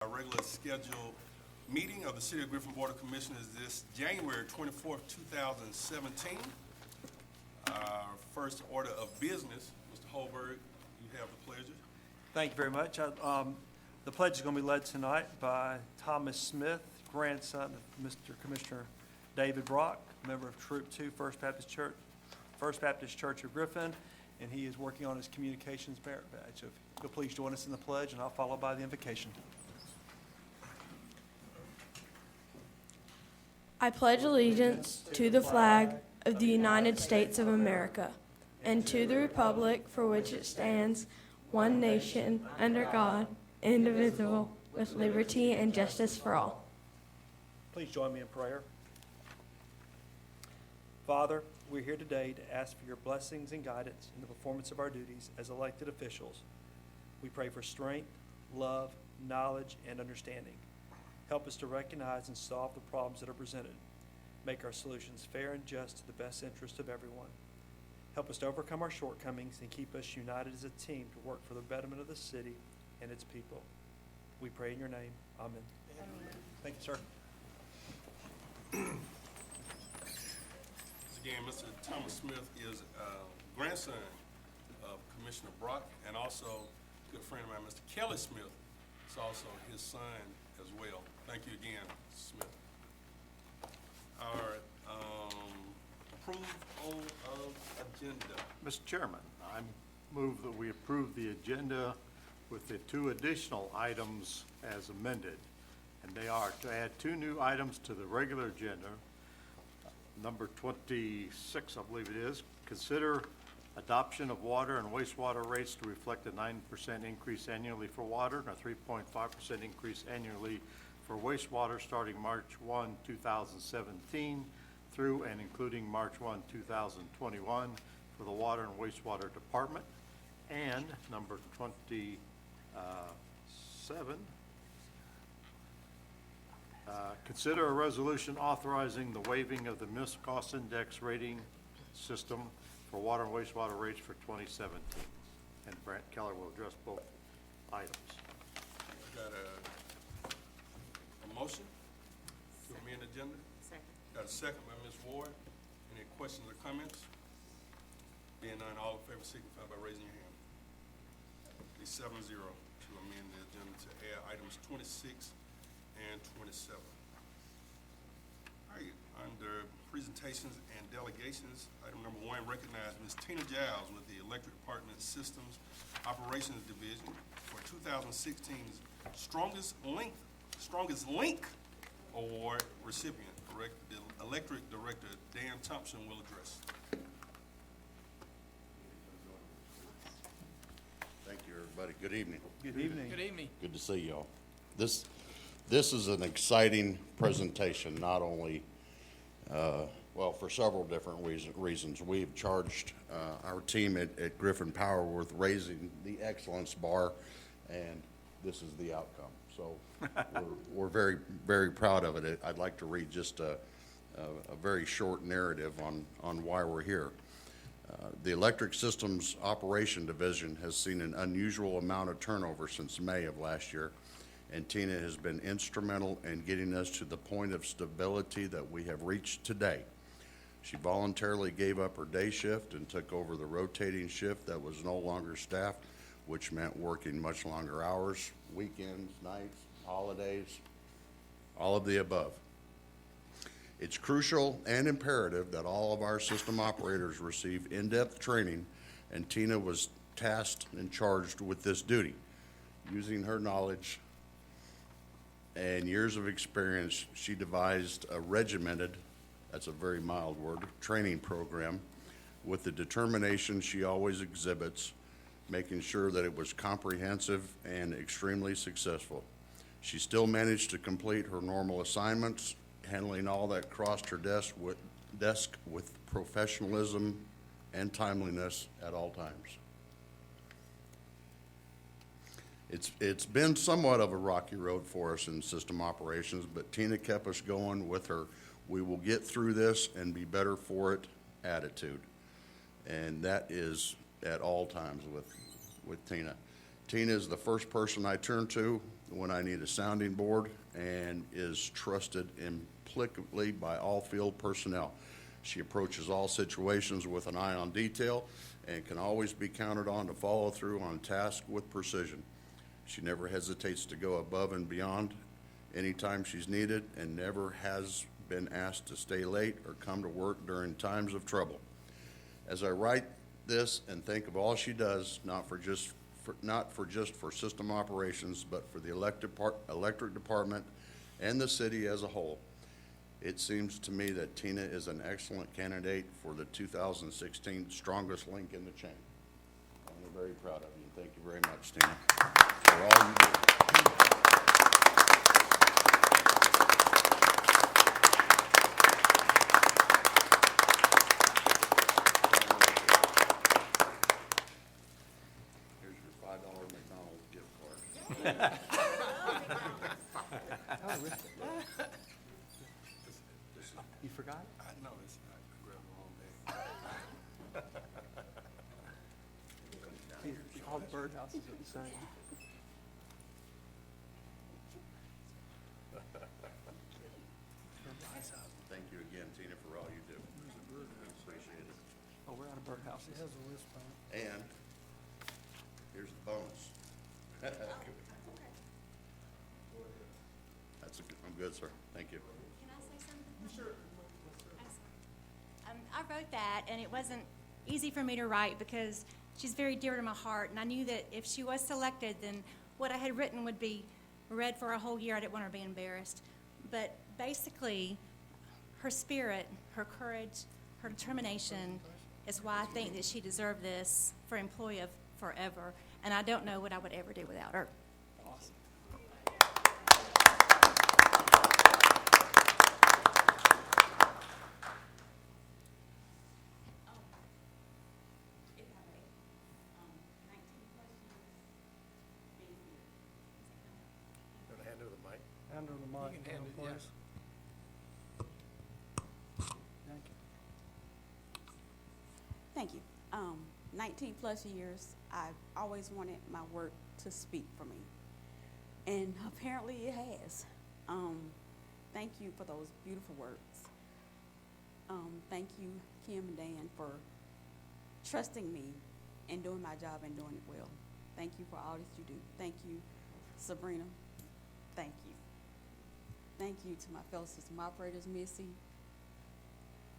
Our regular scheduled meeting of the City of Griffin Board of Commissioners this January 24th, 2017. Our first order of business, Mr. Holberg, you have the pleasure. Thank you very much. The pledge is going to be led tonight by Thomas Smith, grandson of Mr. Commissioner David Brock, member of Troop 2, First Baptist Church of Griffin, and he is working on his communications merit badge. So if you'll please join us in the pledge, and I'll follow by the invocation. I pledge allegiance to the flag of the United States of America and to the republic for which it stands, one nation, under God, indivisible, with liberty and justice for all. Please join me in prayer. Father, we're here today to ask for your blessings and guidance in the performance of our duties as elected officials. We pray for strength, love, knowledge, and understanding. Help us to recognize and solve the problems that are presented. Make our solutions fair and just to the best interest of everyone. Help us to overcome our shortcomings and keep us united as a team to work for the betterment of the city and its people. We pray in your name. Amen. Amen. Thank you, sir. Again, Mr. Thomas Smith is grandson of Commissioner Brock and also a good friend of mine, Mr. Kelly Smith. It's also his son as well. Thank you again, Smith. All right, approval of agenda. Mr. Chairman, I move that we approve the agenda with the two additional items as amended. And they are to add two new items to the regular agenda. Number 26, I believe it is, consider adoption of water and wastewater rates to reflect a 9% increase annually for water and a 3.5% increase annually for wastewater starting March 1, 2017 through and including March 1, 2021 for the Water and Wastewater Department. And number 27, consider a resolution authorizing the waiving of the municipal cost index rating system for water and wastewater rates for 2017. And Brant Keller will address both items. I got a motion to amend the agenda. Second. Got a second by Ms. Ward. Any questions or comments? Being none, all in favor signify by raising your hand. The 7-0 to amend the agenda to add items 26 and 27. All right, under presentations and delegations, item number 1, recognize Ms. Tina Giles with the Electric Department Systems Operations Division for 2016's Strongest Link Award recipient. The Electric Director Dan Thompson will address. Thank you, everybody. Good evening. Good evening. Good evening. Good to see y'all. This is an exciting presentation, not only, well, for several different reasons. We've charged our team at Griffin Power with raising the excellence bar, and this is the outcome. So we're very, very proud of it. I'd like to read just a very short narrative on why we're here. The Electric Systems Operation Division has seen an unusual amount of turnover since May of last year, and Tina has been instrumental in getting us to the point of stability that we have reached today. She voluntarily gave up her day shift and took over the rotating shift that was no longer staffed, which meant working much longer hours, weekends, nights, holidays, all of the above. It's crucial and imperative that all of our system operators receive in-depth training, and Tina was tasked and charged with this duty. Using her knowledge and years of experience, she devised a regimented, that's a very mild word, training program with the determination she always exhibits, making sure that it was comprehensive and extremely successful. She still managed to complete her normal assignments, handling all that crossed her desk with professionalism and timeliness at all times. It's been somewhat of a rocky road for us in system operations, but Tina kept us going with her "we will get through this and be better for it" attitude. And that is at all times with Tina. Tina is the first person I turn to when I need a sounding board and is trusted implicitly by all field personnel. She approaches all situations with an eye on detail and can always be counted on to follow through on task with precision. She never hesitates to go above and beyond anytime she's needed and never has been asked to stay late or come to work during times of trouble. As I write this and think of all she does, not just for system operations, but for the electric department and the city as a whole, it seems to me that Tina is an excellent candidate for the 2016 Strongest Link in the Chain. I'm very proud of you. Thank you very much, Tina, for all you do. Here's your $5 McDonald's gift card. You forgot? I know, I grabbed the wrong bag. All the birdhouses are the same. Thank you again, Tina, for all you do. Appreciate it. Oh, we're out of birdhouses. And here's the bonus. I'm good, sir. Thank you. Can I say something? Sure. I wrote that, and it wasn't easy for me to write because she's very dear to my heart, and I knew that if she was selected, then what I had written would be read for a whole year. I didn't want her to be embarrassed. But basically, her spirit, her courage, her determination is why I think that she deserved this for Employee of Forever, and I don't know what I would ever do without her. Awesome. Hand her the mic, please. Thank you. Thank you. 19 plus years, I've always wanted my work to speak for me. And apparently it has. Thank you for those beautiful words. Thank you, Kim and Dan, for trusting me and doing my job and doing it well. Thank you for all that you do. Thank you, Sabrina. Thank you. Thank you to my fellow system operators, Missy.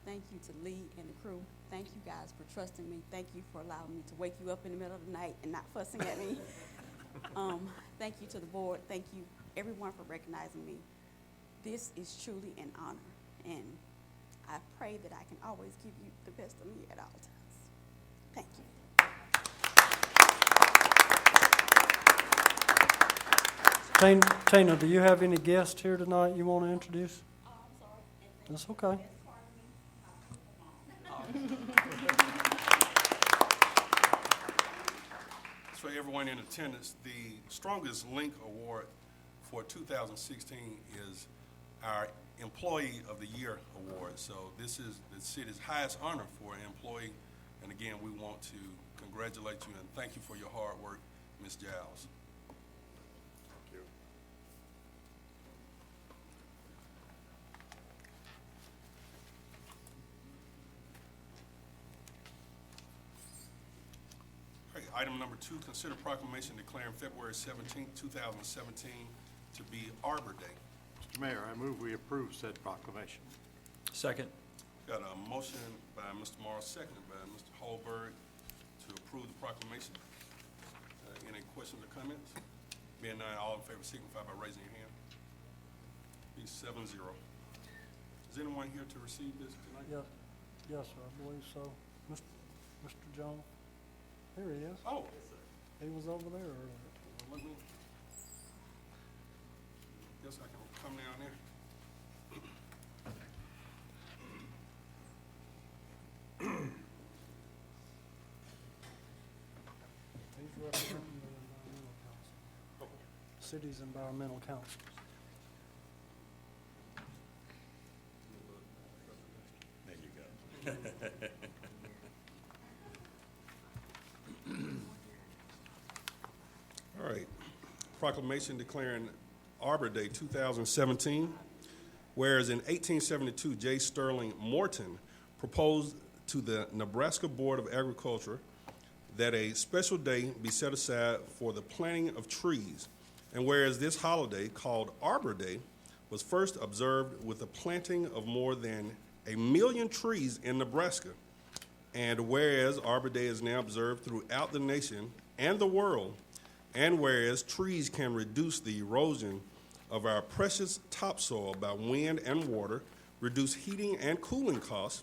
Thank you to Lee and the crew. Thank you guys for trusting me. Thank you for allowing me to wake you up in the middle of the night and not fussing at me. Thank you to the board. Thank you, everyone, for recognizing me. This is truly an honor, and I pray that I can always give you the best of me at all times. Thank you. Tina, do you have any guests here tonight you want to introduce? Oh, I'm sorry. That's okay. So everyone in attendance, the Strongest Link Award for 2016 is our Employee of the Year Award. So this is the city's highest honor for an employee. And again, we want to congratulate you and thank you for your hard work, Ms. Giles. Thank you. All right, item number 2, consider proclamation declaring February 17, 2017 to be Arbor Day. Mr. Mayor, I move we approve said proclamation. Second. Got a motion by Mr. Morris, seconded by Mr. Hallberg to approve the proclamation. Any questions or comments? Being none, all in favor signify by raising your hand. Be 7-0. Is anyone here to receive this tonight? Yes, sir, I believe so. Mr. John? Here he is. Oh. He was over there earlier. Well, let me, guess I can come down there. He's representing the Environmental Council. City's Environmental Council. There you go. All right. proclamation declaring Arbor Day 2017. Whereas in 1872, J. Sterling Morton proposed to the Nebraska Board of Agriculture that a special day be set aside for the planting of trees. And whereas this holiday, called Arbor Day, was first observed with the planting of more than 1 million trees in Nebraska. And whereas Arbor Day is now observed throughout the nation and the world, and whereas trees can reduce the erosion of our precious topsoil by wind and water, reduce heating and cooling costs,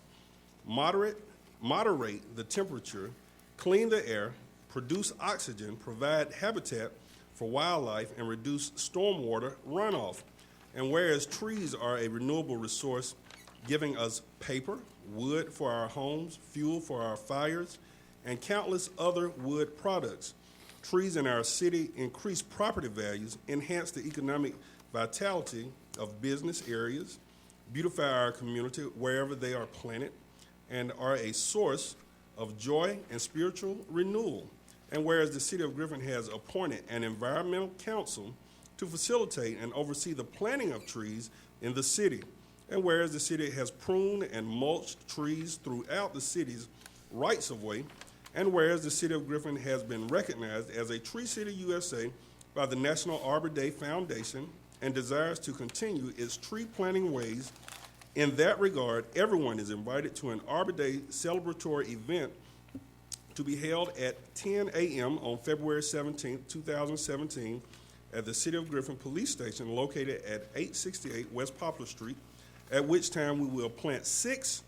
moderate the temperature, clean the air, produce oxygen, provide habitat for wildlife, and reduce stormwater runoff. And whereas trees are a renewable resource, giving us paper, wood for our homes, fuel for our fires, and countless other wood products. Trees in our city increase property values, enhance the economic vitality of business areas, beautify our community wherever they are planted, and are a source of joy and spiritual renewal. And whereas the city of Griffin has appointed an environmental council to facilitate and oversee the planting of trees in the city, and whereas the city has pruned and mulched trees throughout the city's rights-of-way, and whereas the city of Griffin has been recognized as a Tree City USA by the National Arbor Day Foundation and desires to continue its tree planting ways. In that regard, everyone is invited to an Arbor Day celebratory event to be held at 10 a.m. on February 17, 2017, at the City of Griffin Police Station located at 868 West Poplar Street, at which time we will plant 6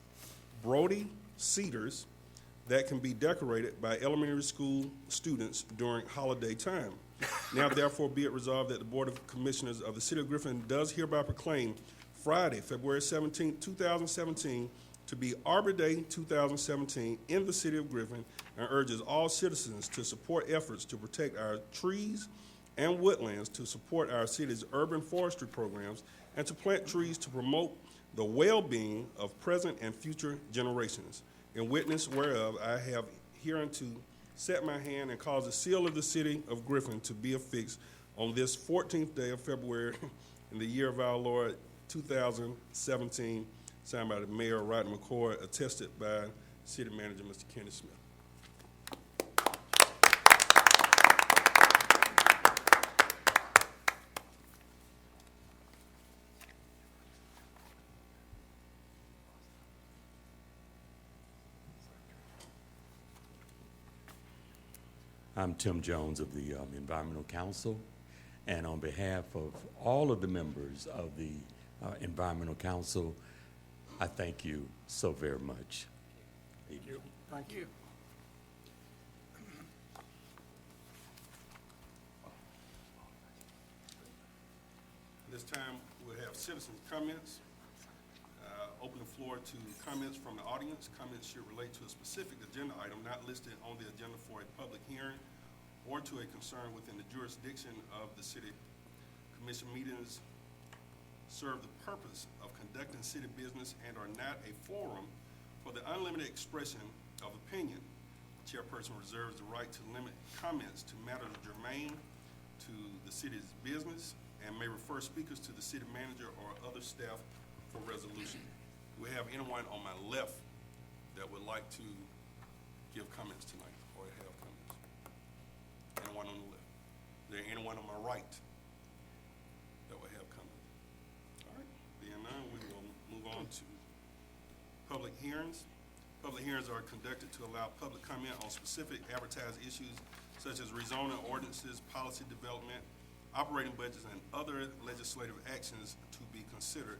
Brody cedars that can be decorated by elementary school students during holiday time. Now, therefore, be it resolved that the Board of Commissioners of the City of Griffin does hereby proclaim Friday, February 17, 2017, to be Arbor Day 2017 in the City of Griffin, and urges all citizens to support efforts to protect our trees and woodlands, to support our city's urban forestry programs, and to plant trees to promote the well-being of present and future generations. In witness whereof, I have hereunto set my hand and caused the seal of the City of Griffin to be affixed on this 14th day of February in the year of our Lord 2017, signed by the Mayor, Rodney McCoy, attested by City Manager, Mr. Kenny Smith. I'm Tim Jones of the Environmental Council, and on behalf of all of the members of the Environmental Council, I thank you so very much. Thank you. Thank you. This time, we'll have citizens' comments. Open the floor to comments from the audience. Comments should relate to a specific agenda item not listed on the agenda for a public hearing or to a concern within the jurisdiction of the city. Commission meetings serve the purpose of conducting city business and are not a forum for the unlimited expression of opinion. The chairperson reserves the right to limit comments to matters germane to the city's business and may refer speakers to the city manager or other staff for resolution. Do we have anyone on my left that would like to give comments tonight or have comments? Anyone on the left? Is there anyone on my right that will have comments? All right, being none, we will move on to public hearings. Public hearings are conducted to allow public comment on specific advertised issues such as rezoning ordinances, policy development, operating budgets, and other legislative actions to be considered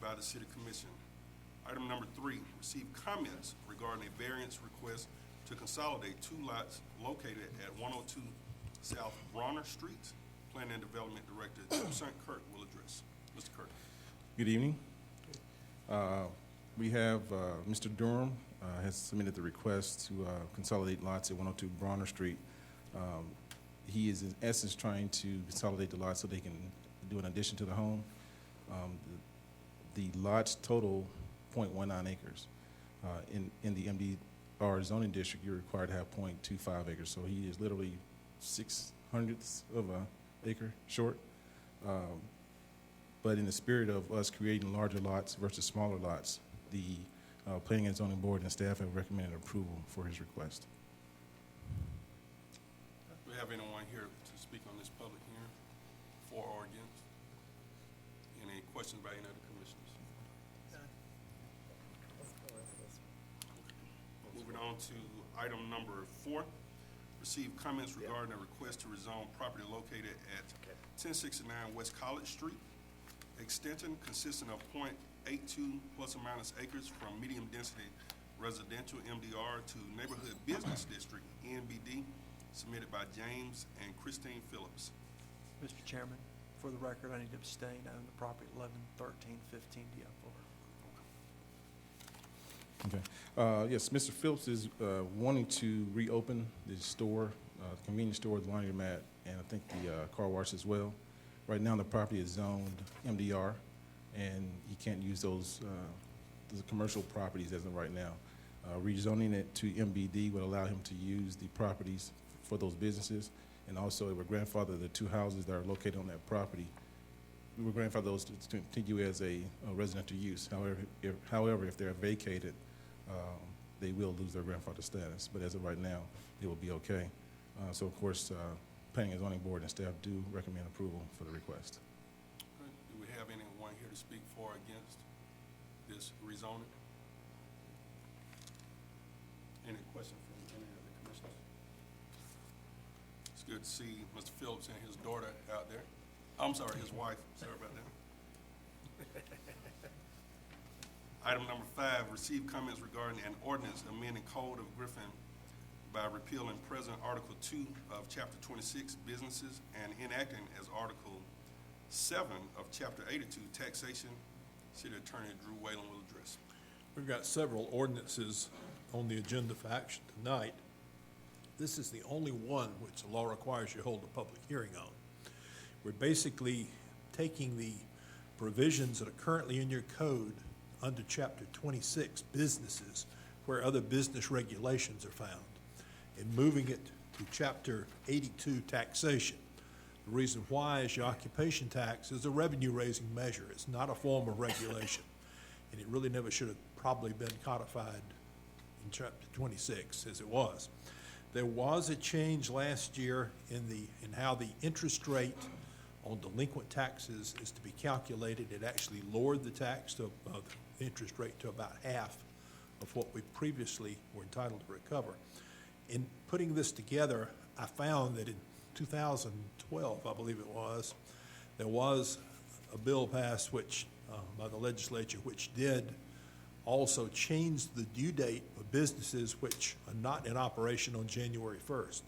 by the City Commission. Item number 3, receive comments regarding a variance request to consolidate 2 lots located at 102 South Bronner Street. Planning and Development Director Jim St. Kirk will address. Mr. Kirk. Good evening. We have Mr. Durham has submitted the request to consolidate lots at 102 Bronner Street. He is in essence trying to consolidate the lots so they can do an addition to the home. The lots total 0.19 acres. In the MDR zoning district, you're required to have 0.25 acres. So he is literally 6/100ths of an acre short. But in the spirit of us creating larger lots versus smaller lots, the Planning and Zoning Board and staff have recommended approval for his request. Do we have anyone here to speak on this public hearing, for or against? Any questions by any of the commissioners? Moving on to item number 4, receive comments regarding a request to rezone property located at 1069 West College Street. Extension consisting of .82 plus or minus acres from medium density residential MDR to neighborhood business district NBD, submitted by James and Christine Phillips. Mr. Chairman, for the record, I need to abstain. I own the property at 111315 DF Boulevard. Okay. Yes, Mr. Phillips is wanting to reopen the store, convenience store, the laundromat, and I think the car wash as well. Right now, the property is zoned MDR, and he can't use those commercial properties as of right now. Rezoning it to MBD would allow him to use the properties for those businesses, and also it would grandfather the 2 houses that are located on that property. We would grandfather those to continue as a residential use. However, if they're vacated, they will lose their grandfather status. But as of right now, it will be okay. So, of course, Planning and Zoning Board and staff do recommend approval for the request. Okay. Do we have anyone here to speak for or against this rezoning? Any questions from any of the commissioners? It's good to see Mr. Phillips and his daughter out there. I'm sorry, his wife. Sorry about that. Item number 5, receive comments regarding an ordinance amending Code of Griffin by repealing present Article 2 of Chapter 26, Businesses, and enacting as Article 7 of Chapter 82, Taxation. City Attorney Drew Whalen will address. We've got several ordinances on the agenda for action tonight. This is the only one which the law requires you hold a public hearing on. We're basically taking the provisions that are currently in your code under Chapter 26, Businesses, where other business regulations are found, and moving it to Chapter 82, Taxation. The reason why is your occupation tax is a revenue-raising measure. It's not a form of regulation, and it really never should have probably been codified in Chapter 26 as it was. There was a change last year in how the interest rate on delinquent taxes is to be calculated. It actually lowered the tax to the interest rate to about half of what we previously were entitled to recover. In putting this together, I found that in 2012, I believe it was, there was a bill passed which by the legislature which did also change the due date of businesses which are not in operation on January 1st.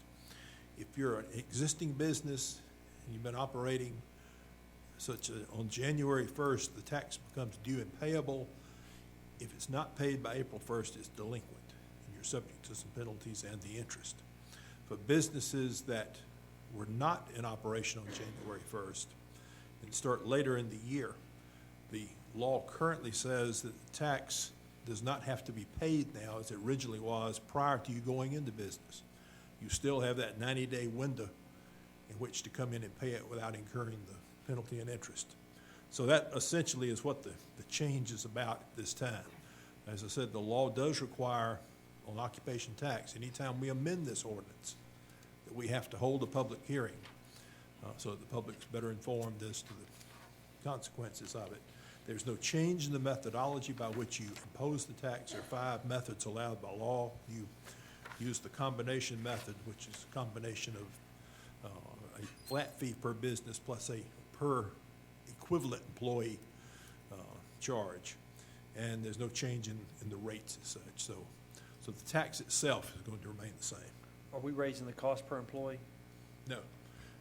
If you're an existing business and you've been operating on January 1st, the tax becomes due and payable. If it's not paid by April 1st, it's delinquent, and you're subject to some penalties and the interest. For businesses that were not in operation on January 1st and start later in the year, the law currently says that the tax does not have to be paid now as it originally was prior to you going into business. You still have that 90-day window in which to come in and pay it without incurring the penalty and interest. So that essentially is what the change is about at this time. As I said, the law does require on occupation tax, anytime we amend this ordinance, that we have to hold a public hearing so that the public's better informed as to the consequences of it. There's no change in the methodology by which you impose the tax. There are 5 methods allowed by law. You use the combination method, which is a combination of a flat fee per business plus a per equivalent employee charge. And there's no change in the rates as such. So the tax itself is going to remain the same. Are we raising the cost per employee? No.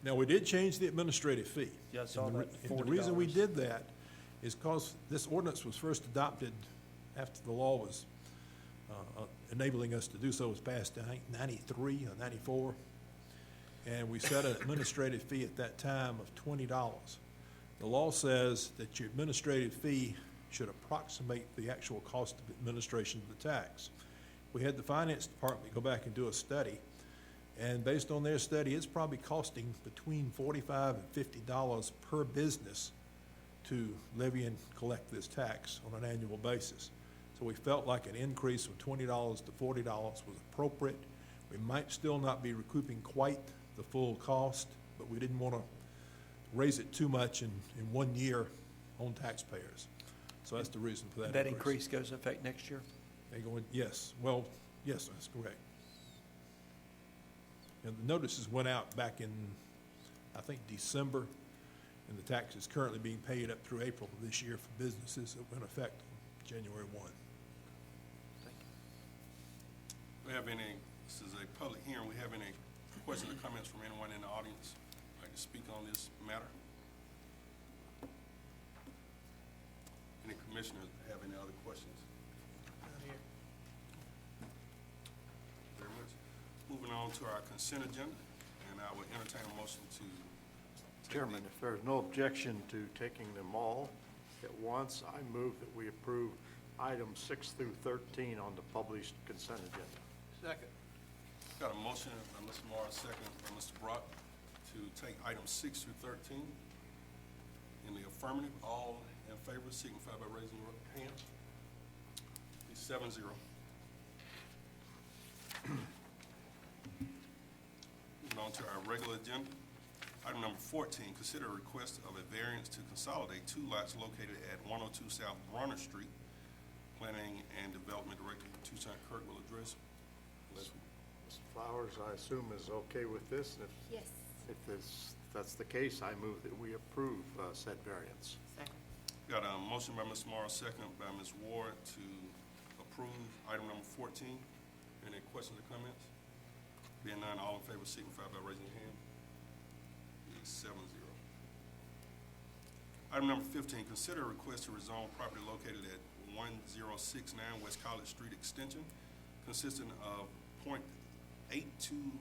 Now, we did change the administrative fee. Yeah, I saw And that, and the reason we $40. did that is because this ordinance was first adopted after the law was enabling us to do so, was passed in 93 or 94. And we set an administrative fee at that time of $20. The law says that your administrative fee should approximate the actual cost of administration of the tax. We had the finance department go back and do a study. And based on their study, it's probably costing between $45 and $50 per business to levy and collect this tax on an annual basis. So we felt like an increase from $20 to $40 was appropriate. We might still not be recouping quite the full cost, but we didn't want to raise it too much in 1 year on taxpayers. So that's the reason for that That increase. increase goes into effect next year? They go in, yes, well, yes, that's correct. And the notices went out back in, I think, December, and the tax is currently being paid up through April of this year for businesses that went effect on January 1. We have any, this is a public hearing, we have any questions or comments from anyone in the audience who'd like to speak on this matter? Any commissioners have any other questions? Very much. Moving on to our consent agenda, and I will entertain a motion to take Chairman, if there's no objection to taking them all at once, I move that we approve items 6 through 13 on the published consent agenda. Second. Got a motion by Mr. Morris, second by Mr. Brock, to take items 6 through 13 in the affirmative. All in favor signify by raising your hand. It's 7-0. Moving on to our regular agenda. Item number 14, consider a request of a variance to consolidate 2 lots located at 102 South Bronner Street. Planning and Development Director Toussaint Kirk will address. Mr. Flowers, I assume is okay with this, and Yes. if that's the case, I move that we approve said variance. Second. Got a motion by Mr. Morrow, second by Ms. Ward to approve item number 14. Any questions or comments? Being none, all in favor signify by raising your hand. It's 7-0. Item number 15, consider a request to rezone property located at 1069 West College Street Extension, consisting of .82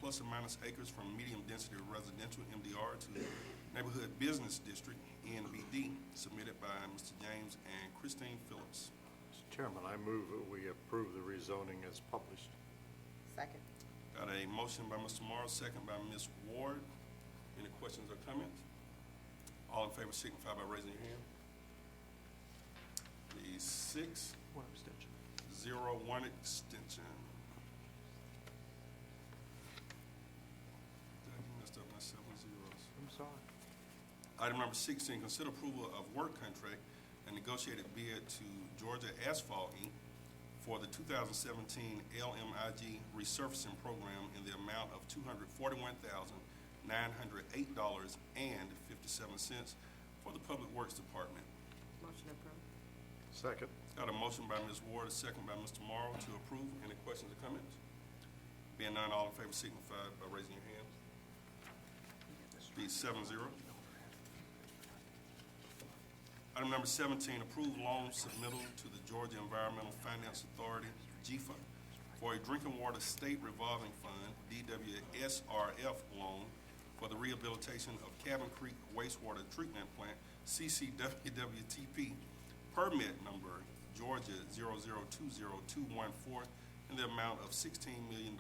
plus or minus acres from medium density residential MDR to neighborhood business district NBD, submitted by Mr. James and Christine Phillips. Mr. Chairman, I move that we approve the rezoning as published. Second. Got a motion by Mr. Morrow, second by Ms. Ward. Any questions or comments? All in favor signify by raising your hand. The 6-0-1 One abstention. extension. Dang, you messed up my 7 zeros. I'm sorry. Item number 16, consider approval of work contract and negotiated bid to Georgia Asphalt Inc. for the 2017 LMIG resurfacing program in the amount of $241,908.57 for the Public Works Department. Motion approved. Second. Got a motion by Ms. Ward, a second by Mr. Morrow to approve. Any questions or comments? Being none, all in favor signify by raising your hands. Be 7-0. Item number 17, approved loan submittal to the Georgia Environmental Finance Authority, GFA, for a drinking water state revolving fund, DWSRF loan, for the rehabilitation of Cabin Creek Wastewater Treatment Plant, CCWWTP, permit number Georgia 0020214, in the amount of $16 million.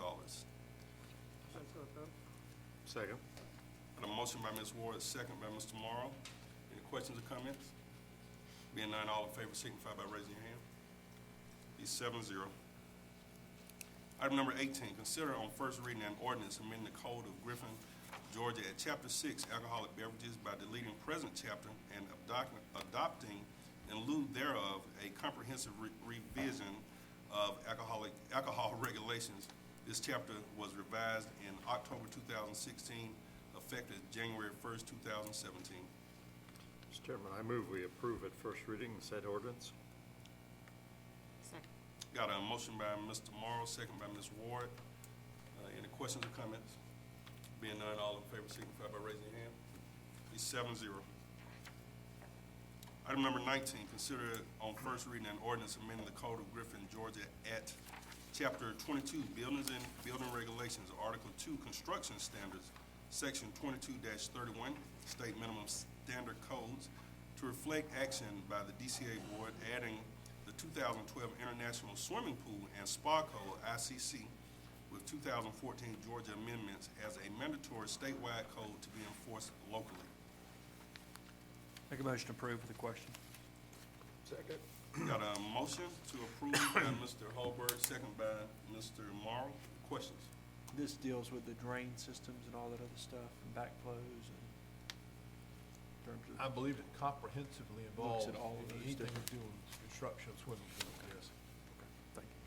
Second. Got a motion by Ms. Ward, second by Mr. Morrow. Any questions or comments? Being none, all in favor signify by raising your hand. Be 7-0. Item number 18, consider on first reading an ordinance amending the code of Griffin, Georgia at Chapter 6, alcoholic beverages, by deleting present chapter and adopting in lieu thereof a comprehensive revision of alcohol regulations. This chapter was revised in October 2016, effective January 1st, 2017. Mr. Chairman, I move we approve at first reading the said ordinance. Second. Got a motion by Mr. Morrow, second by Ms. Ward. Any questions or comments? Being none, all in favor signify by raising your hand. Be 7-0. Item number 19, consider on first reading an ordinance amending the code of Griffin, Georgia at Chapter 22, Buildings and Building Regulations, Article 2, Construction Standards, Section 22-31, State Minimum Standard Codes, to reflect action by the DCA Board, adding the 2012 International Swimming Pool and Spa Code, ICC, with 2014 Georgia amendments as a mandatory statewide code to be enforced locally. Make a motion to approve with a question. Second. Got a motion to approve by Mr. Holberg, second by Mr. Morrow. Questions? This deals with the drain systems and all that other stuff, and backflows, and in terms of. I believe it comprehensively involves Looks at all of those anything different- to do with construction of swimming pools, yes. Thank you.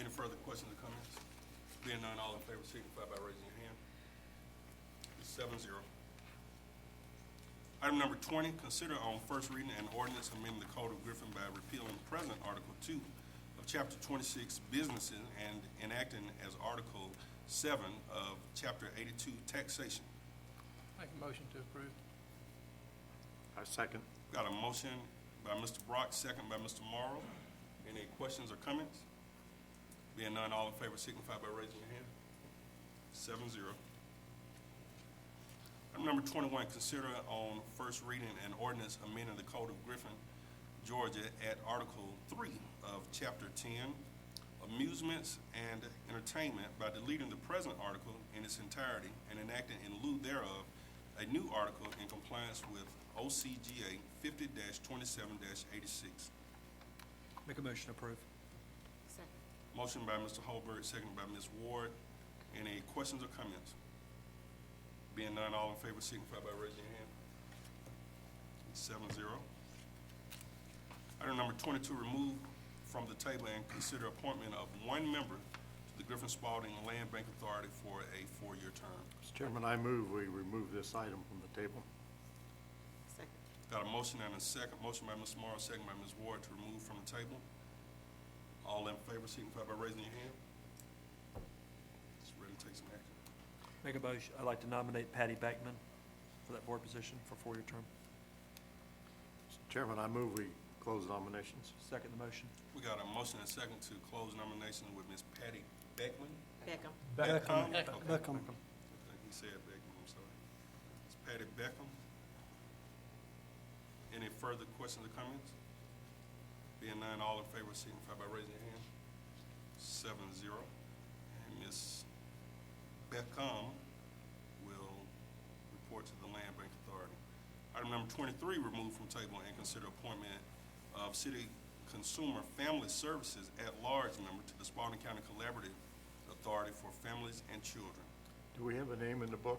Any further questions or comments? Being none, all in favor signify by raising your hand. It's 7-0. Item number 20, consider on first reading an ordinance amending the Code of Griffin by repealing present Article 2 of Chapter 26 Businesses and enacting as Article 7 of Chapter 82 Taxation. Make a motion to approve. I second. Got a motion by Mr. Brock, second by Mr. Morrow. Any questions or comments? Being none, all in favor signify by raising your hand. 7-0. Item number 21, consider on first reading an ordinance amending the Code of Griffin, Georgia at Article 3 of Chapter 10, Amusements and Entertainment by deleting the present article in its entirety and enacting in lieu thereof a new article in compliance with OCGA 50-27-86. Make a motion to approve. Motion by Mr. Holberg, seconded by Ms. Ward. Any questions or comments? Being none, all in favor signify by raising your hand. 7-0. Item number 22, remove from the table and consider appointment of one member to the Griffin Spalding Land Bank Authority for a 4-year term. Mr. Chairman, I move we remove this item from the table. Got a motion and a second. Motion by Mr. Morrow, second by Ms. Ward to remove from the table. All in favor signify by raising your hand. It's ready to take some action. Make a motion, I'd like to nominate Patty Beckman for that board position for a 4-year term. Mr. Chairman, I move we close nominations. Second the motion. We got a motion and a second to close nominations with Ms. Patty Beckman. Beckham. Okay. Beckham. I think he said Beckman, I'm sorry. It's Patty Beckham. Any further questions or comments? Being none, all in favor signify by raising your hand. 7-0. And Ms. Beckham will report to the Land Bank Authority. Item number 23, remove from table and consider appointment of City Consumer Family Services at-large member to the Spalding County Collaborative Authority for Families and Children. Do we have a name in the book?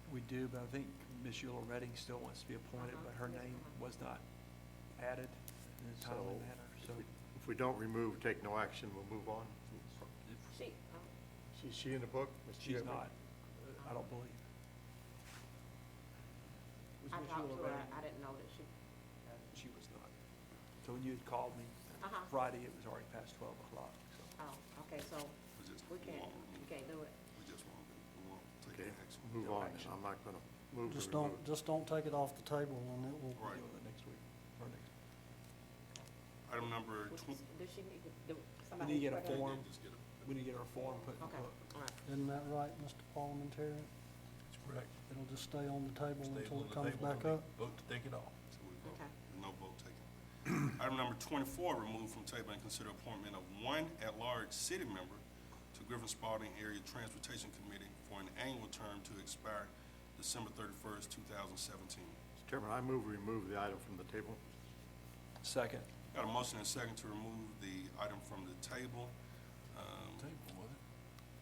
We do, but I think Ms. Eula Redding still wants to be appointed, but her name was not added in a timely So, manner, so. If we don't remove, take no action, we'll move on. Is she in the book? Ms. She's Chapman? not, I don't believe. Was I Ms. talked Eula to her, Redding? I didn't know that she, She was not. So when you had called me Friday, it was already past 12 o'clock, so. oh, okay, so We just we can't, won't remove. we can't do it. We just won't take Okay, action. move No on. action. I'm not gonna move to Just don't, remove. just don't take it off the table and it will. Right. We'll do it next week, or next. Item number Does she need to do, We somebody? need to get a put her- form, Just get a, we need to get our form put in the Okay, book. all right. Isn't that right, Mr. Parliamentarian? That's correct. It'll just stay on the table Stay until on it the comes table back till up? we Vote to take it off. so we vote. Okay. No vote taken. Item number 24, remove from table and consider appointment of one at-large city member to Griffin Spalding Area Transportation Committee for an annual term to expire December 31st, 2017. Mr. Chairman, I move we remove the item from the table. Second. Got a motion and a second to remove the item from the table. Table, was it?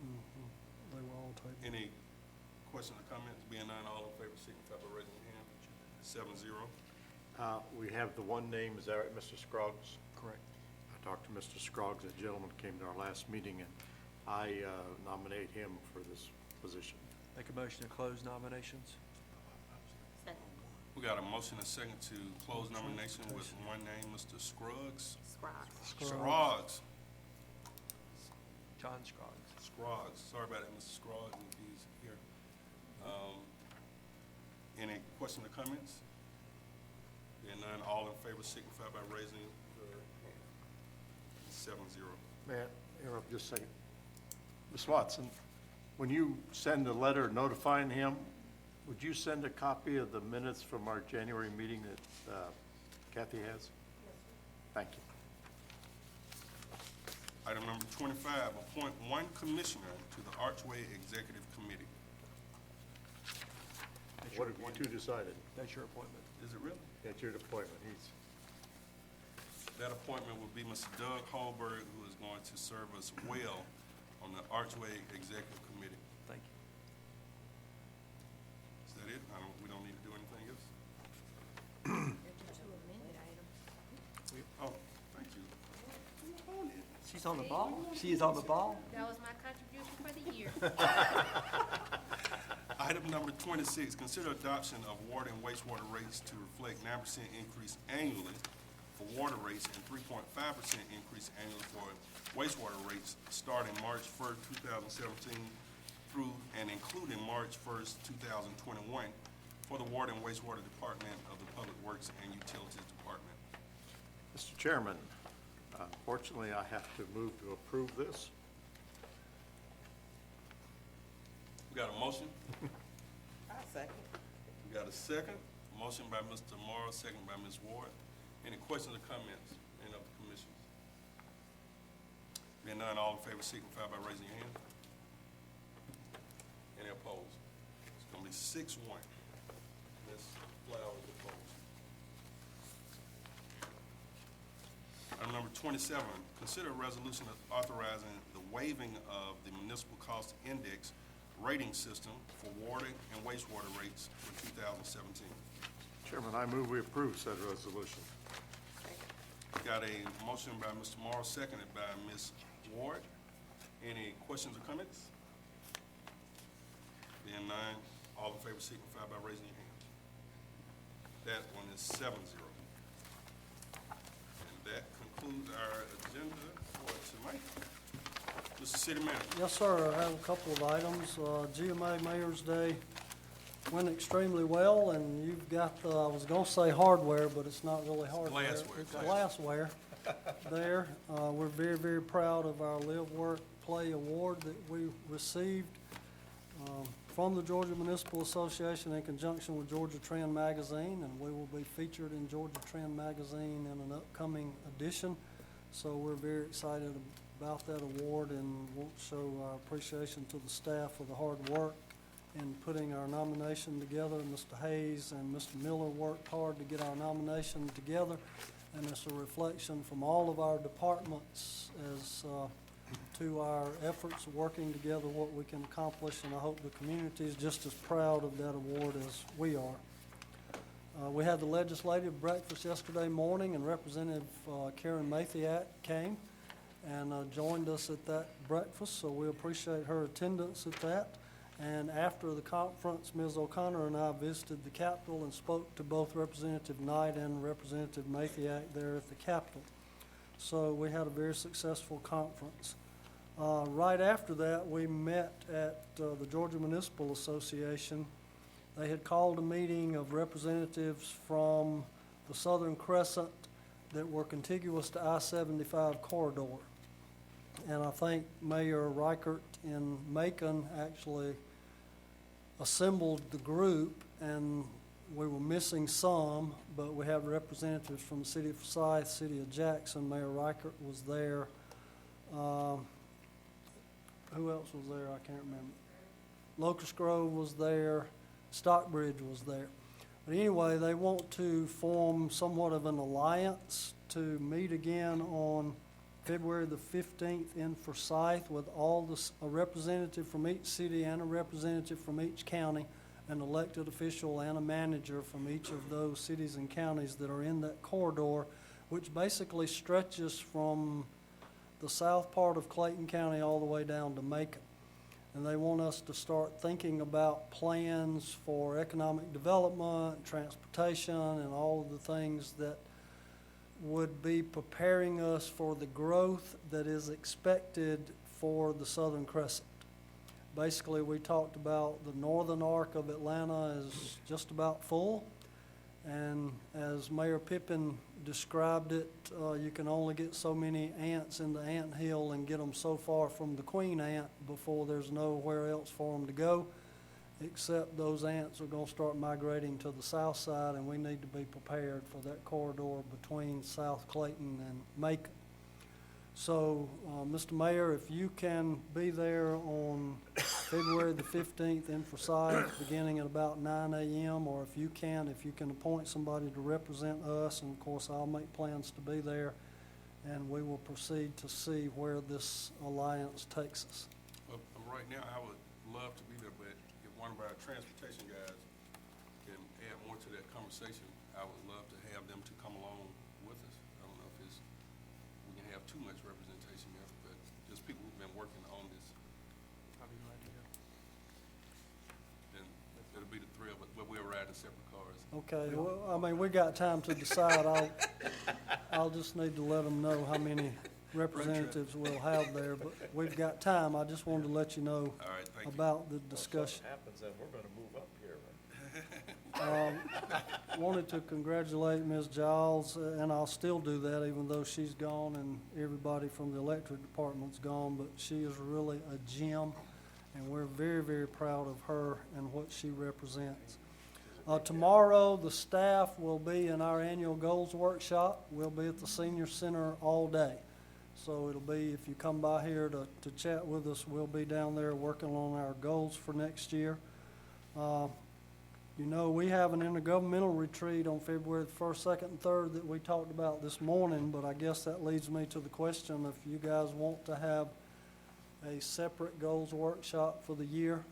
Mhm. They were all tabled. Any questions or comments? Being none, all in favor signify by raising your hand. 7-0. We have the one name, is that right, Mr. Scruggs? Correct. I talked to Mr. Scruggs, a gentleman came to our last meeting, and I nominate him for this position. Make a motion to close nominations. Second. We got a motion and a second to close nomination with one name, Mr. Scruggs. Scribe. Scruggs. John Scroggs. Scruggs. Sorry about that, Mr. Scruggs, if he's here. Any questions or comments? Being none, all in favor signify by raising your hand. 7-0. May I interrupt just a second? Ms. Watson, when you send a letter notifying him, would you send a copy of the minutes from our January meeting that Kathy has? Thank you. Item number 25, appoint one commissioner to the Archway Executive Committee. What have you two decided? That's your appointment. Is it really? That's your appointment. That appointment will be Mr. Doug Hallberg, who is going to serve us well on the Archway Executive Committee. Thank you. Is that it? We don't need to do anything else? Oh, thank you. She's on the ball. She is on the ball. That was my contribution for the year. Item number 26, consider adoption of water and wastewater rates to reflect 9% increase annually for water rates and 3.5% increase annually for wastewater rates starting March 1st, 2017 through and including March 1st, 2021 for the Water and Wastewater Department of the Public Works and Utilities Department. Mr. Chairman, unfortunately, I have to move to approve this. We got a motion? I'll second. We got a second. Motion by Mr. Morrow, second by Ms. Ward. Any questions or comments? Any of the commissioners? Being none, all in favor signify by raising your hand. Any opposed? It's gonna be 6-1. Ms. Flowers opposed. Item number 27, consider a resolution authorizing the waiving of the municipal cost index rating system for water and wastewater rates for 2017. Chairman, I move we approve said resolution. Got a motion by Mr. Morrow, seconded by Ms. Ward. Any questions or comments? Being none, all in favor signify by raising your hand. That one is 7-0. And that concludes our agenda for tonight. Mr. City Manager. Yes, sir. I have a couple of items. GMA Mayor's Day went extremely well, and you've got the, I was gonna say hardware, but it's not really hardware. glassware, It's glassware there. We're very, very proud of our Live, Work, Play Award that we received from the Georgia Municipal Association in conjunction with Georgia Trend Magazine, and we will be featured in Georgia Trend Magazine in an upcoming edition. So we're very excited about that award and want to show our appreciation to the staff for the hard work in putting our nomination together. Mr. Hayes and Mr. Miller worked hard to get our nomination together, and it's a reflection from all of our departments as to our efforts working together, what we can accomplish, and I hope the community is just as proud of that award as we are. We had the legislative breakfast yesterday morning, and Representative Karen Mathiak came and joined us at that breakfast, so we appreciate her attendance at that. And after the conference, Ms. O'Connor and I visited the Capitol and spoke to both Representative Knight and Representative Mathiak there at the Capitol. So we had a very successful conference. Right after that, we met at the Georgia Municipal Association. They had called a meeting of representatives from the Southern Crescent that were contiguous to I-75 corridor. And I think Mayor Reichert in Macon actually assembled the group, and we were missing some, but we have representatives from the city of Forsyth, city of Jackson. Mayor Reichert was there. Who else was there? I can't remember. Locust Grove was there. Stockbridge was there. But anyway, they want to form somewhat of an alliance to meet again on February the 15th in Forsyth with a representative from each city and a representative from each county, an elected official and a manager from each of those cities and counties that are in that corridor, which basically stretches from the south part of Clayton County all the way down to Macon. And they want us to start thinking about plans for economic development, transportation, and all of the things that would be preparing us for the growth that is expected for the Southern Crescent. Basically, we talked about the northern arc of Atlanta is just about full, and as Mayor Pippin described it, you can only get so many ants in the ant hill and get them so far from the queen ant before there's nowhere else for them to go, except those ants are going to start migrating to the south side, and we need to be prepared for that corridor between South Clayton and Macon. So, Mr. Mayor, if you can be there on February the 15th in Forsyth, beginning at about 9 a.m., or if you can appoint somebody to represent us, and of course, I'll make plans to be there, and we will proceed to see where this alliance takes us. Well, right now, I would love to be there, but if one of our transportation guys can add more to that conversation, I would love to have them to come along with us. I don't know if we can have too much representation there, but just people who've been working on this. I'll be glad to go. And it'll be the three of us, but we'll ride in separate cars. Okay, well, I mean, we got time to decide. I'll just need to let them know how many representatives we'll have there, but we've got time. I just wanted to let you know All right, thank you. about the discussion. happens, then we're gonna move up here, Wanted to congratulate Ms. Giles, and I'll still do that even though she's gone and everybody from the electric department's gone, but she is really a gem, and we're very, very proud of her and what she represents. Tomorrow, the staff will be in our annual goals workshop. We'll be at the senior center all day. So it'll be, if you come by here to chat with us, we'll be down there working on our goals for next year. You know, we have an intergovernmental retreat on February the 1st, 2nd, and 3rd that we talked about this morning, but I guess that leads me to the question if you guys want to have a separate goals workshop for the year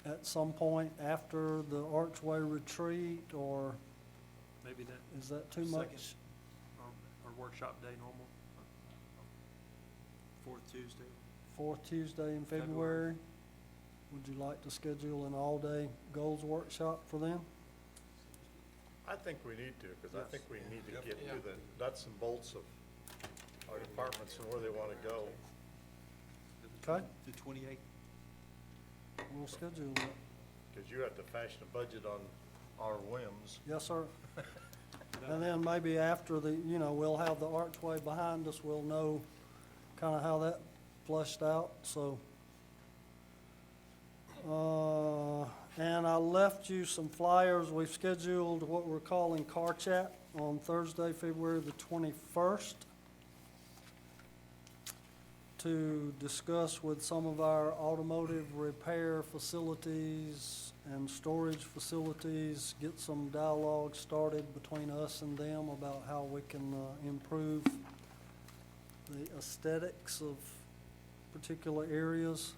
at some point after the Archway retreat, or Maybe that is that too second much? or workshop day normal? Fourth Tuesday? Fourth Tuesday in February? Would you like to schedule an all-day goals workshop for them? I think we need to, because I think we need to Yep. get to the nuts and bolts of our departments and where they want to go. Okay, The 28th? we'll schedule that. Because you have to fashion a budget on our whims. Yes, sir. And then maybe after we'll have the archway behind us, we'll know kind of how that flushed out, so. And I left you some flyers. We've scheduled what we're calling Car Chat on Thursday, February the 21st, to discuss with some of our automotive repair facilities and storage facilities, get some dialogue started between us and them about how we can improve the aesthetics of particular areas.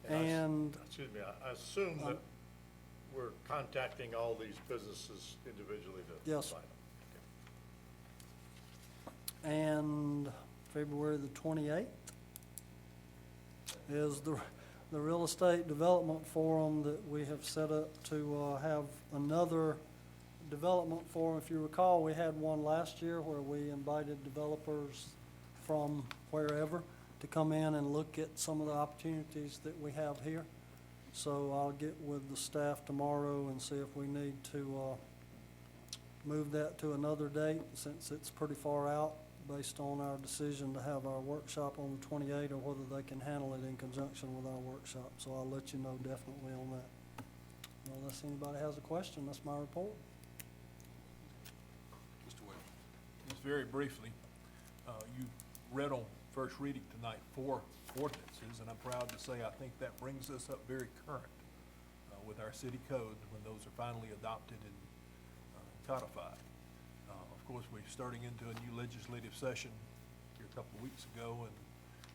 And Excuse me, I assume that we're contacting all these businesses individually to Yes. sign up. And February the 28th is the Real Estate Development Forum that we have set up to have another development forum. If you recall, we had one last year where we invited developers from wherever to come in and look at some of the opportunities that we have here. So I'll get with the staff tomorrow and see if we need to move that to another date, since it's pretty far out, based on our decision to have our workshop on the 28th, or whether they can handle it in conjunction with our workshop. So I'll let you know definitely on that. Unless anybody has a question, that's my report. Mr. Wade. Just very briefly, you read on first reading tonight 4 ordinances, and I'm proud to say I think that brings us up very current with our city code when those are finally adopted and codified. Of course, we're starting into a new legislative session here a couple of weeks ago, and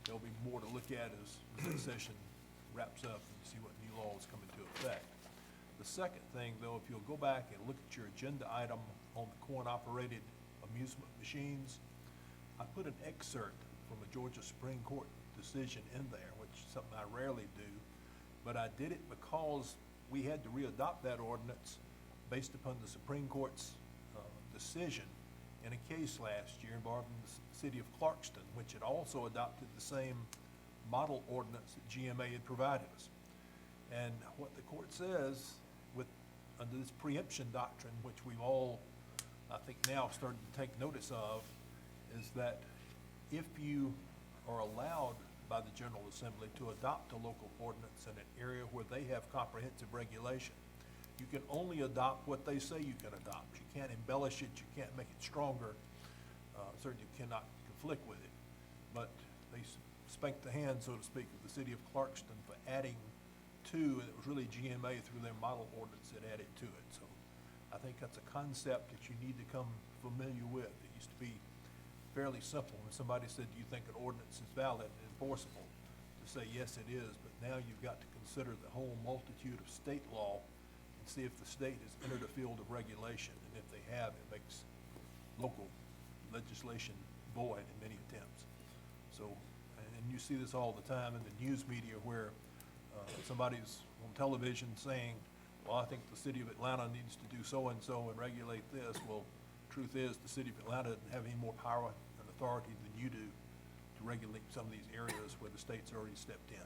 there'll be more to look at as that session wraps up and see what new laws come into effect. The second thing, though, if you'll go back and look at your agenda item on the coin-operated amusement machines, I put an excerpt from a Georgia Supreme Court decision in there, which is something I rarely do, but I did it because we had to readopt that ordinance based upon the Supreme Court's decision in a case last year involving the city of Clarkston, which had also adopted the same model ordinance that GMA had provided us. And what the court says, under this preemption doctrine, which we've all, I think, now started to take notice of, is that if you are allowed by the General Assembly to adopt a local ordinance in an area where they have comprehensive regulation, you can only adopt what they say you can adopt. You can't embellish it, you can't make it stronger. certainly cannot conflict with it. But they spanked the hand, so to speak, of the city of Clarkston for adding to, and it was really GMA through their model ordinance that added to it. So I think that's a concept that you need to come familiar with. It used to be fairly simple. When somebody said, do you think an ordinance is valid and enforceable? To say, yes, it is, but now you've got to consider the whole multitude of state law and see if the state has entered a field of regulation. And if they have, it makes local legislation void in many attempts. So, and you see this all the time in the news media where somebody's on television saying, well, I think the city of Atlanta needs to do so-and-so and regulate this. Well, truth is, the city of Atlanta doesn't have any more power and authority than you do to regulate some of these areas where the state's already stepped in.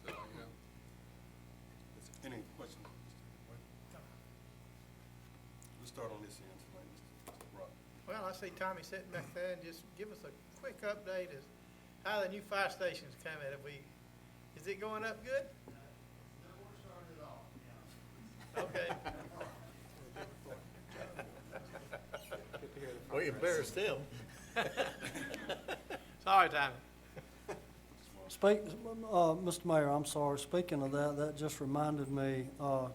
Is that all you have? Any questions? Let's start on this end tonight, Mr. Brock. Well, I see Tommy sitting back there, and just give us a quick update as how the new fire station's coming. Is it going up good? Okay. We embarrassed him. Sorry, Tommy. Mr. Mayor, I'm sorry, speaking of that, that just reminded me,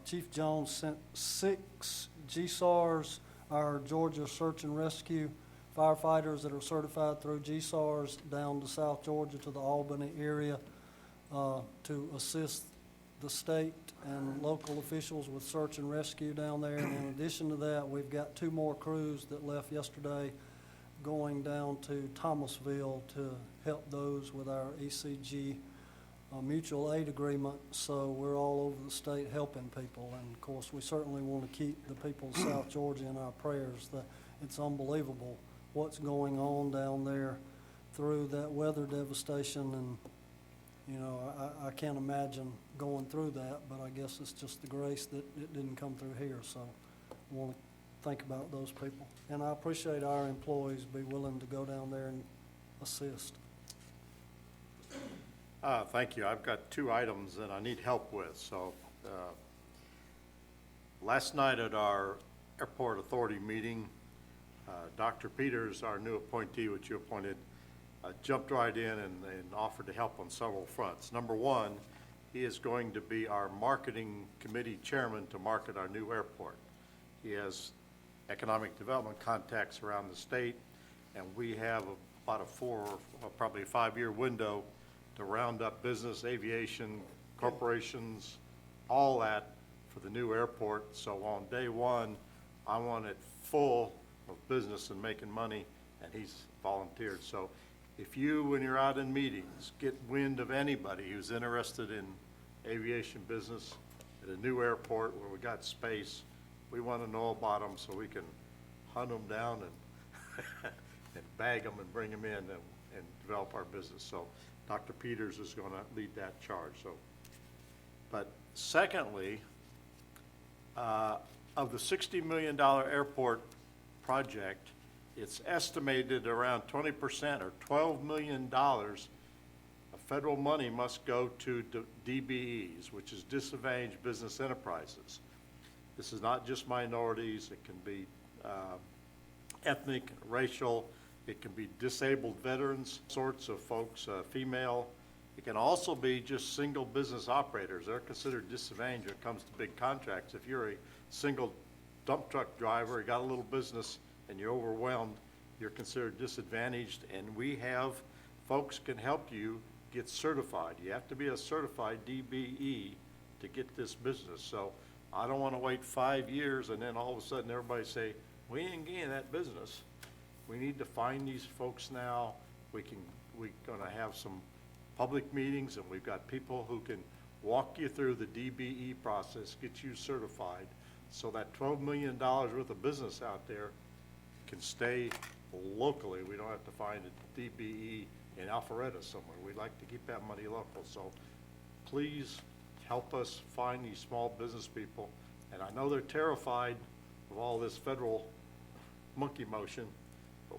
Chief Jones sent 6 GSARs, our Georgia Search and Rescue firefighters that are certified through GSARs, down to South Georgia to the Albany area to assist the state and local officials with search and rescue down there. And in addition to that, we've got 2 more crews that left yesterday going down to Thomasville to help those with our ECG mutual aid agreement. So we're all over the state helping people. And of course, we certainly want to keep the people of South Georgia in our prayers. It's unbelievable what's going on down there through that weather devastation. And, you know, I can't imagine going through that, but I guess it's just the grace that it didn't come through here. So I want to think about those people. And I appreciate our employees be willing to go down there and assist. Thank you. I've got 2 items that I need help with. So last night at our airport authority meeting, Dr. Peters, our new appointee, which you appointed, jumped right in and offered to help on several fronts. Number one, he is going to be our marketing committee chairman to market our new airport. He has economic development contacts around the state, and we have about probably a 5-year window to round up business, aviation, corporations, all that for the new airport. So on day one, I want it full of business and making money, and he's volunteered. So if you, when you're out in meetings, get wind of anybody who's interested in aviation business at a new airport where we got space, we want to know about them so we can hunt them down and and bag them and bring them in and develop our business. So Dr. Peters is going to lead that charge. So, but secondly, of the $60 million airport project, it's estimated around 20% or $12 million of federal money must go to DBEs, which is disadvantaged business enterprises. This is not just minorities. It can be ethnic, racial. It can be disabled veterans, sorts of folks, female. It can also be just single business operators. They're considered disadvantaged when it comes to big contracts. If you're a single dump truck driver, you got a little business, and you're overwhelmed, you're considered disadvantaged. And we have folks can help you get certified. You have to be a certified DBE to get this business. So I don't want to wait 5 years and then all of a sudden everybody say, we ain't getting that business. We need to find these folks now. We're going to have some public meetings, and we've got people who can walk you through the DBE process, get you certified, so that $12 million worth of business out there can stay locally. We don't have to find a DBE in Alpharetta somewhere. We'd like to keep that money local. So please help us find these small business people. And I know they're terrified of all this federal monkey motion, but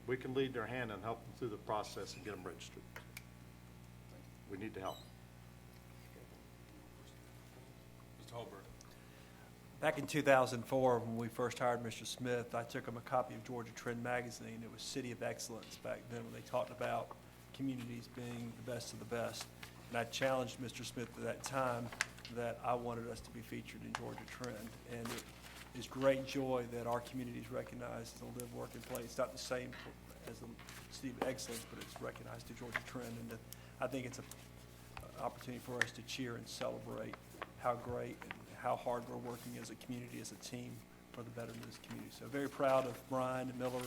we can lead their hand and help them through the process and get them registered. We need to help. Mr. Holbert. Back in 2004, when we first hired Mr. Smith, I took him a copy of Georgia Trend magazine. It was City of Excellence back then, when they talked about communities being the best of the best. And I challenged Mr. Smith at that time that I wanted us to be featured in Georgia Trend. And it is great joy that our community is recognized as a live, work, and play. It's not the same as the City of Excellence, but it's recognized to Georgia Trend. And I think it's an opportunity for us to cheer and celebrate how great and how hard we're working as a community, as a team, for the betterment of this community. So very proud of Brian Miller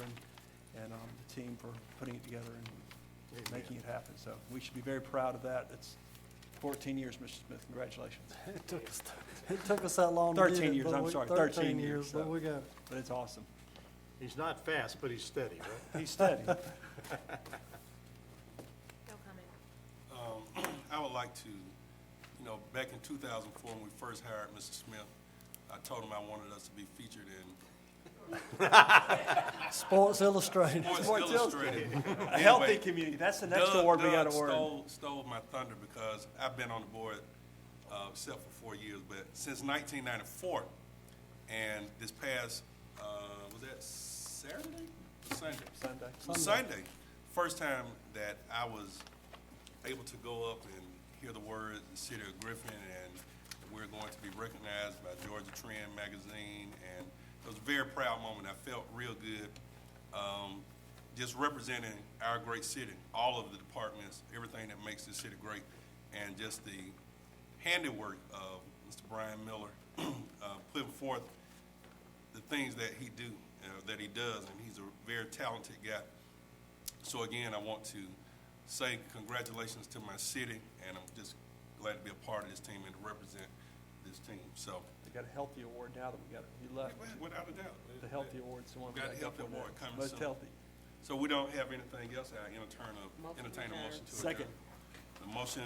and the team for putting it together and making it happen. So we should be very proud of that. It's 14 years, Mr. Smith. Congratulations. It took us that long to get it. 13 years, but I'm we- sorry, 13 years, but so. we got it. But it's awesome. He's not fast, but he's steady, right? He's steady. No comment. I would like to, back in 2004, when we first hired Mr. Smith, I told him I wanted us to be featured in Sports Illustrated. Sports Illustrated. A healthy Anyway, community. That's the next Doug- award we got Doug to award. stole my thunder because I've been on the board, except for 4 years, but since 1994. And this past, was that Saturday? Sunday. Sunday, first time that I was able to go up and hear the words, the city of Griffin, and we're going to be recognized by Georgia Trend magazine, and it was a very proud moment. I felt real good, just representing our great city, all of the departments, everything that makes this city great, and just the handiwork of Mr. Brian Miller, putting forth the things that he does, and he's a very talented guy. So again, I want to say congratulations to my city, and I'm just glad to be a part of this team and to represent this team. So, They got a healthy award now that we got it. You left. without a doubt. The healthy award's the one we Got got a to go healthy for award next. coming Most soon. healthy. So we don't have anything else. I entertain a motion to adjourn. Second. The motion